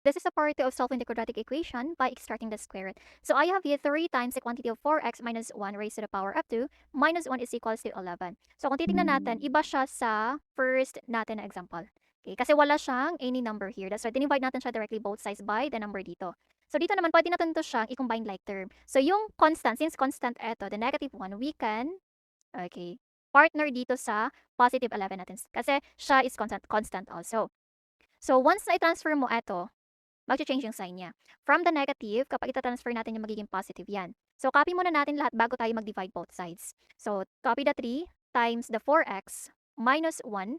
This is a part of solving the quadratic equation by extracting the square root. So I have here 3 times the quantity of 4x minus 1 raised to the power of 2 minus 1 is equals to 11. So kung titignan natin, iba siya sa first natin na example. Okay, kasi wala siyang any number here. That's why dinivide natin siya directly both sides by the number dito. So dito naman, pwede natin ito siyang i-combine like term. So yung constant, since constant eto, the negative 1, we can, okay, partner dito sa positive 11 natin. Kasi siya is constant also. So once na i-transfer mo eto, mag-change yung sign niya. From the negative, kapag ita-transfer natin yung magiging positive yan. So, copy muna natin lahat bago tayo mag-divide both sides. So, copy the 3 times the 4x minus 1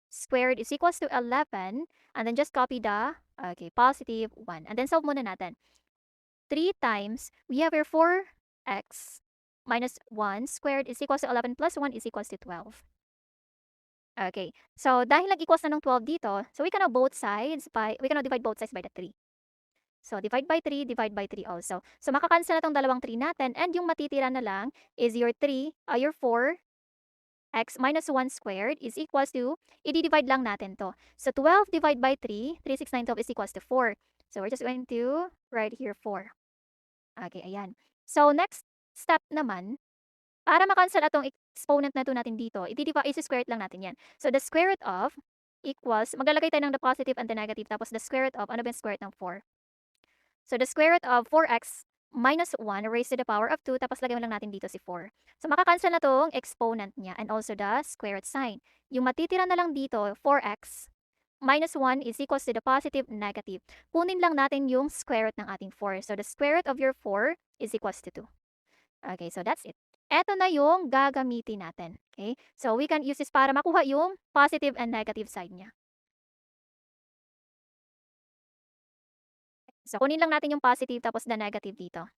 squared is equals to 11. And then just copy the, okay, positive 1. And then solve muna natin. 3 times, we have here 4x minus 1 squared is equals to 11 plus 1 is equals to 12. Okay. So, dahil nag-equals na ng 12 dito, so we can now divide both sides by the 3. So, divide by 3 also. So, makakancel na tong dalawang 3 natin and yung matitira na lang is your 4x minus 1 squared is equals to, i-divide lang natin to. So, 12 divided by 3, 3, 6, 9, 12 is equals to 4. So, we're just going to write here 4. Okay, ayan. So, next step naman, para makancel atong exponent na to natin dito, i-square it lang natin yan. So, the square root of equals, maglalagay tayo ng the positive and the negative, tapos the square root of, ano ba yung square root ng 4? So, the square root of 4x minus 1 raised to the power of 2, tapos lagyan mo lang natin dito si 4. So, makakancel na tong exponent niya and also the square root sign. Yung matitira na lang dito, 4x minus 1 is equals to the positive, negative. Kunin lang natin yung square root ng ating 4. So, the square root of your 4 is equals to 2. Okay, so that's it. Eto na yung gagamitin natin. Okay? So, we can use this para makuha yung positive and negative side niya. So, kunin lang natin yung positive tapos the negative dito.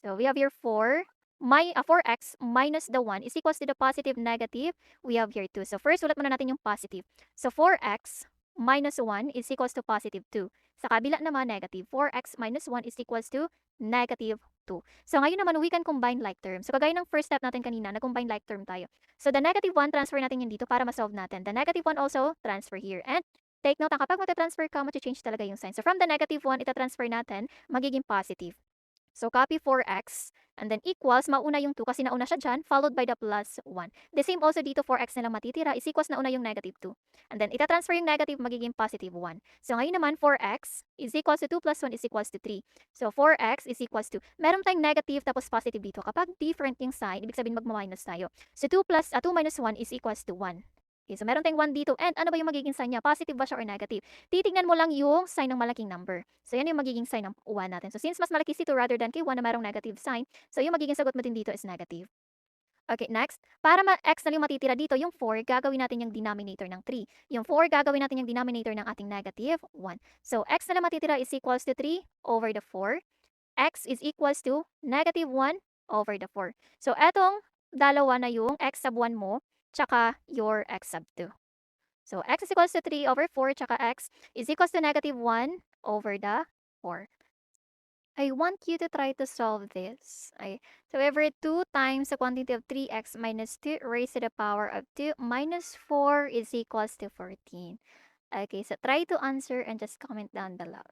So, we have here 4x minus the 1 is equals to the positive, negative. We have here 2. So, first, ulit muna natin yung positive. So, 4x minus 1 is equals to positive 2. Sa kabila naman, negative. 4x minus 1 is equals to negative 2. So, ngayon naman, we can combine like terms. So, kagaya ng first step natin kanina, nag-combine like term tayo. So, the negative 1, transfer natin yun dito para ma-solve natin. The negative 1 also, transfer here. And, take note, kapag mag-transfer ka, mag-change talaga yung sign. So, from the negative 1, ita-transfer natin, magiging positive. So, copy 4x and then equals, mauna yung 2 kasi nauna siya dyan, followed by the plus 1. The same also dito, 4x na lang matitira, is equals nauna yung negative 2. And then, itatransfer yung negative, magiging positive 1. So, ngayon naman, 4x is equals to 2 plus 1 is equals to 3. So, 4x is equals to, meron tayong negative tapos positive dito. Kapag different yung sign, ibig sabihin magma-minus tayo. So, 2 minus 1 is equals to 1. Okay, so meron tayong 1 dito. And ano ba yung magiging sign niya? Positive ba siya or negative? Titignan mo lang yung sign ng malaking number. So, yan yung magiging sign ng 1 natin. So, since mas malaki si 2 rather than kay 1 na merong negative sign, so yung magiging sagot mo din dito is negative. Okay, next. Para x na yung matitira dito, yung 4, gagawin natin yung denominator ng 3. Yung 4, gagawin natin yung denominator ng ating negative 1. So, x na lang matitira is equals to 3 over the 4. X is equals to negative 1 over the 4. So, etong dalawa na yung x sub 1 mo, tsaka your x sub 2. So, x is equals to 3 over 4, tsaka x is equals to negative 1 over the 4. I want you to try to solve this. So, every 2 times the quantity of 3x minus 2 raised to the power of 2 minus 4 is equals to 14. Okay, so try to answer and just comment down below.